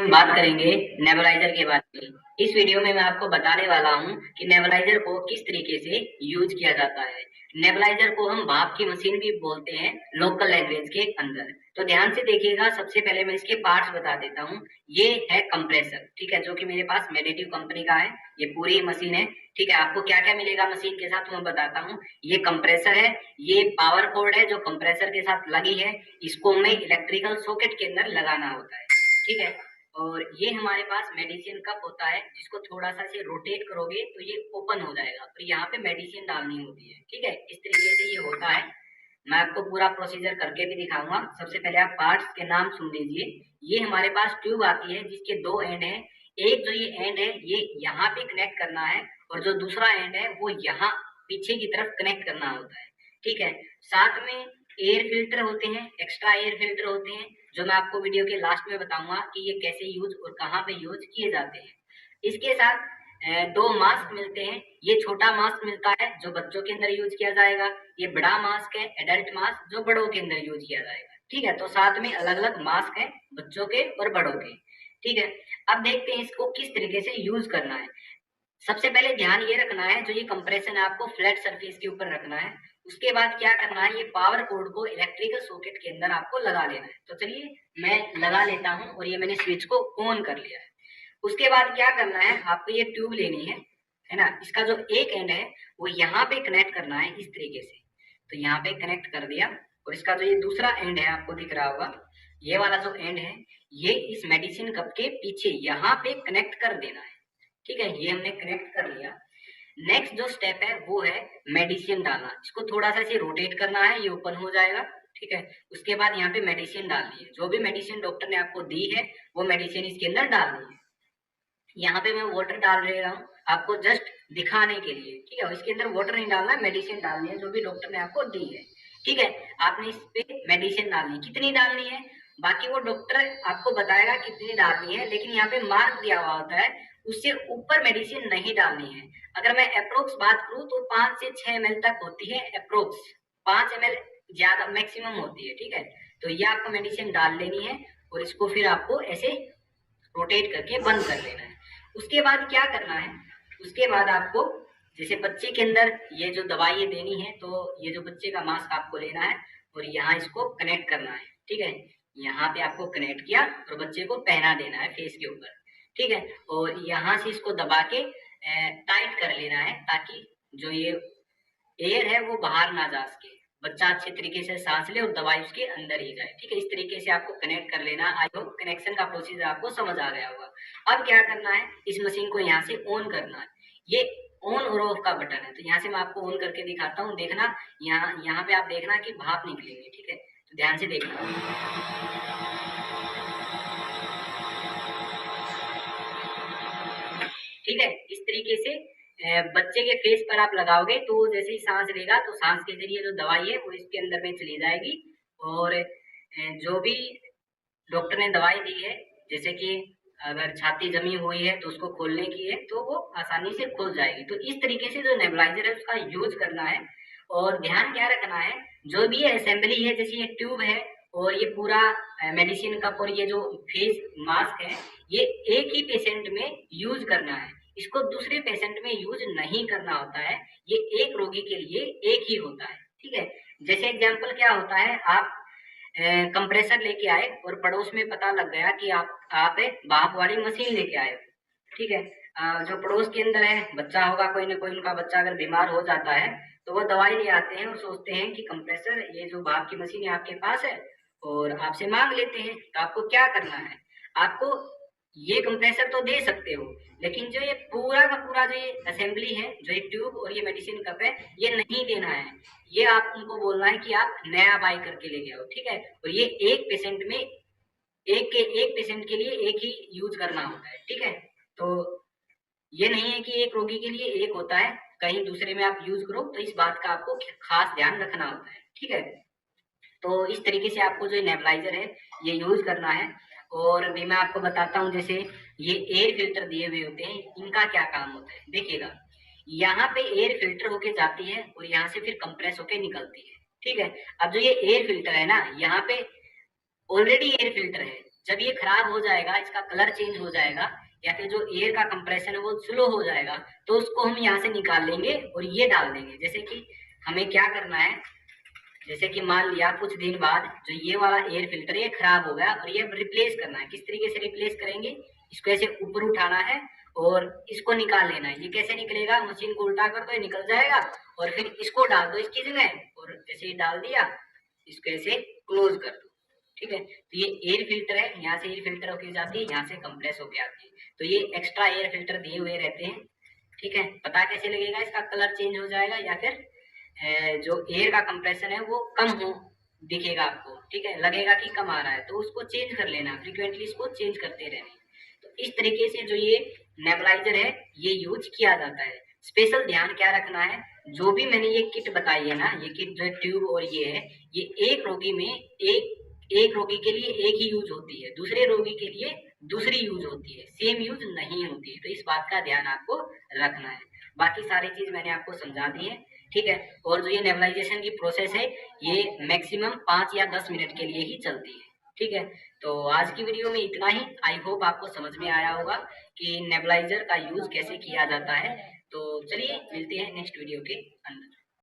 हम बात करेंगे नेबुलाइजर के बारे में। इस वीडियो में मैं आपको बताने वाला हूं कि नेबुलाइजर को किस तरीके से यूज किया जाता है। नेबुलाइजर को हम भाप की मशीन भी बोलते हैं लोकल लैंग्वेज के अंदर। तो ध्यान से देखिएगा, सबसे पहले मैं इसके पार्ट्स बता देता हूं। ये है कंप्रेसर, ठीक है, जो कि मेरे पास मेडिटिव कंपनी का है। ये पूरी मशीन है, ठीक है। आपको क्या क्या मिलेगा मशीन के साथ मैं बताता हूँ। ये कंप्रेसर है, ये पावर कोड है जो कंप्रेसर के साथ लगी है। इसको हमें इलेक्ट्रिकल सॉकेट के अंदर लगाना होता है, ठीक है। और ये हमारे पास मेडिसिन कप होता है, जिसको थोड़ा सा से रोटेट करोगे तो ये ओपन हो जाएगा और यहाँ पे मेडिसिन डालनी होती है, ठीक है। इस तरीके से ये होता है। मैं आपको पूरा प्रोसीजर करके भी दिखाऊंगा। सबसे पहले आप पार्ट्स के नाम सुन लीजिए। ये हमारे पास ट्यूब आती है जिसके दो एंड है। एक जो ये एंड है ये यहाँ पे कनेक्ट करना है और जो दूसरा एंड है वो यहाँ पीछे की तरफ कनेक्ट करना होता है, ठीक है। साथ में एयर फिल्टर होते हैं, एक्स्ट्रा एयर फिल्टर होते हैं, जो मैं आपको वीडियो के लास्ट में बताऊंगा कि ये कैसे यूज और कहाँ पे यूज किए जाते हैं। इसके साथ दो मास्क मिलते हैं। ये छोटा मास्क मिलता है जो बच्चों के अंदर यूज किया जाएगा। ये बड़ा मास्क है, एडल्ट मास्क, जो बड़ों के अंदर यूज किया जाएगा, ठीक है। तो साथ में अलग अलग मास्क है बच्चों के और बड़ों के, ठीक है। अब देखते हैं इसको किस तरीके से यूज करना है। सबसे पहले ध्यान ये रखना है, जो ये कंप्रेशन है आपको फ्लैट सरफेस के ऊपर रखना है। उसके बाद क्या करना है, ये पावर कोड को इलेक्ट्रिकल सॉकेट के अंदर आपको लगा लेना है। तो चलिए मैं लगा लेता हूँ और ये मैंने स्विच को ऑन कर लिया है। उसके बाद क्या करना है, आपको ये ट्यूब लेनी है ना। इसका जो एक एंड है वो यहाँ पे कनेक्ट करना है इस तरीके से। तो यहाँ पे कनेक्ट कर दिया और इसका जो ये दूसरा एंड है आपको दिख रहा होगा, ये वाला जो एंड है ये इस मेडिसिन कप के पीछे यहाँ पे कनेक्ट कर देना है, ठीक है। ये हमने कनेक्ट कर लिया। नेक्स्ट जो स्टेप है वो है मेडिसिन डालना। इसको थोड़ा सा इसे रोटेट करना है, ये ओपन हो जाएगा, ठीक है। उसके बाद यहाँ पे मेडिसिन डालनी है। जो भी मेडिसिन डॉक्टर ने आपको दी है वो मेडिसिन इसके अंदर डालनी है। यहाँ पे मैं वाटर डाल रहा हूँ आपको जस्ट दिखाने के लिए, ठीक है। इसके अंदर वाटर नहीं डालना है, मेडिसिन डालनी है जो भी डॉक्टर ने आपको दी है, ठीक है। आपने इस पे मेडिसिन डालनी है। कितनी डालनी है बाकी वो डॉक्टर आपको बताएगा कितनी डालनी है, लेकिन यहाँ पे मार्क दिया हुआ होता है, उससे ऊपर मेडिसिन नहीं डालनी है। अगर मैं अप्रोक्स बात करूँ तो 5 से 6 ml तक होती है, अप्रोक्स 5 ml ज्यादा मैक्सिमम होती है, ठीक है। तो ये आपको मेडिसिन डाल लेनी है और इसको फिर आपको ऐसे रोटेट करके बंद कर लेना है। उसके बाद क्या करना है, उसके बाद आपको जैसे बच्चे के अंदर ये जो दवाई देनी है, तो ये जो बच्चे का मास्क आपको लेना है और यहाँ इसको कनेक्ट करना है, ठीक है। यहाँ पे आपको कनेक्ट किया और बच्चे को पहना देना है फेस के ऊपर, ठीक है। और यहाँ से इसको दबा के टाइट कर लेना है ताकि जो ये एयर है वो बाहर ना जा सके, बच्चा अच्छे तरीके से सांस ले और दवाई उसके अंदर ही जाए, ठीक है। इस तरीके से आपको कनेक्ट कर लेना। आई होप कनेक्शन का प्रोसीजर आपको समझ आ गया होगा। अब क्या करना है, इस मशीन को यहाँ से ऑन करना है। ये ऑन और ऑफ का बटन है, तो यहाँ से मैं आपको ऑन करके दिखाता हूँ। देखना यहाँ पे आप देखना कि भाप निकलेंगे, ठीक है। तो ध्यान से देखना, ठीक है। इस तरीके से बच्चे के फेस पर आप लगाओगे तो जैसे ही सांस लेगा तो सांस के जरिए जो दवाई है वो इसके अंदर में चली जाएगी। और जो भी डॉक्टर ने दवाई दी है, जैसे कि अगर छाती जमी हुई है तो उसको खोलने की है तो वो आसानी से खुल जाएगी। तो इस तरीके से जो नेबुलाइजर है उसका यूज करना है। और ध्यान क्या रखना है, जो भी असेंबली है, जैसे ये ट्यूब है और ये पूरा मेडिसिन कप और ये जो फेस मास्क है, ये एक ही पेशेंट में यूज करना है। इसको दूसरे पेशेंट में यूज नहीं करना होता है। ये एक रोगी के लिए एक ही होता है, ठीक है। जैसे एग्जाम्पल क्या होता है, आप कंप्रेसर लेके आए और पड़ोस में पता लग गया कि आप एक भाप वाली मशीन लेके आए, ठीक है। जो पड़ोस के अंदर है बच्चा होगा, कोई ना कोई उनका बच्चा अगर बीमार हो जाता है तो वो दवाई ले आते हैं और सोचते हैं कि कंप्रेसर ये जो भाप की मशीन है आपके पास है और आपसे मांग लेते हैं। तो आपको क्या करना है, आपको ये कंप्रेसर तो दे सकते हो, लेकिन जो ये पूरा का पूरा जो ये असेंबली है, जो ये ट्यूब और ये मेडिसिन कप है, ये नहीं देना है। ये आप उनको बोलना है कि आप नया बाई करके ले आओ, ठीक है। और ये एक पेशेंट में एक पेशेंट के लिए एक ही यूज करना होता है, ठीक है। तो ये नहीं है कि एक रोगी के लिए एक होता है, कहीं दूसरे में आप यूज करो, तो इस बात का आपको खास ध्यान रखना होता है, ठीक है। तो इस तरीके से आपको जो नेबुलाइजर है ये यूज करना है। और भी मैं आपको बताता हूँ, जैसे ये एयर फिल्टर दिए हुए होते हैं, इनका क्या काम होता है देखिएगा। यहाँ पे एयर फिल्टर होके जाती है और यहाँ से फिर कंप्रेस होके निकलती है, ठीक है। अब जो ये एयर फिल्टर है ना, यहाँ पे ऑलरेडी एयर फिल्टर है, जब ये खराब हो जाएगा, इसका कलर चेंज हो जाएगा या फिर जो एयर का कंप्रेशन है वो स्लो हो जाएगा, तो उसको हम यहाँ से निकाल लेंगे और ये डाल देंगे। जैसे कि हमें क्या करना है, जैसे कि मान लिया कुछ दिन बाद जो ये वाला एयर फिल्टर ये खराब हो गया और ये रिप्लेस करना है। किस तरीके से रिप्लेस करेंगे, इसको ऐसे ऊपर उठाना है और इसको निकाल लेना है। ये कैसे निकलेगा, मशीन को उल्टा कर दो ये निकल जाएगा और फिर इसको डाल दो इसकी जगह और जैसे डाल दिया इसको ऐसे क्लोज कर दो। ठीक है, तो ये एयर फिल्टर है, यहाँ से एयर फिल्टर होके जाती है, यहाँ से कंप्रेस होके आती है, तो ये एक्स्ट्रा एयर फिल्टर दिए हुए रहते हैं। ठीक है, पता कैसे लगेगा, इसका कलर चेंज हो जाएगा या फिर जो एयर का कंप्रेशन है वो कम हो दिखेगा आपको। ठीक है, लगेगा कि कम आ रहा है, तो उसको चेंज कर लेना, फ्रीक्वेंटली इसको चेंज करते रहना। तो इस तरीके से जो ये नेबुलाइजर है ये यूज किया जाता है। स्पेशल ध्यान क्या रखना है, जो भी मैंने ये किट बताई है ना, ये किट जो ट्यूब और ये है, ये एक रोगी में एक रोगी के लिए एक ही यूज होती है, दूसरे रोगी के लिए दूसरी यूज होती है, सेम यूज नहीं होती है। तो इस बात का ध्यान आपको रखना है। बाकी सारी चीज मैंने आपको समझा दी है। ठीक है, और जो ये नेबुलाइजेशन की प्रोसेस है ये मैक्सिमम 5 या 10 मिनट के लिए ही चलती है। ठीक है, तो आज की वीडियो में इतना ही। आई होप आपको समझ में आया होगा कि नेबुलाइजर का यूज कैसे किया जाता है। तो चलिए मिलते हैं नेक्स्ट वीडियो के अंदर।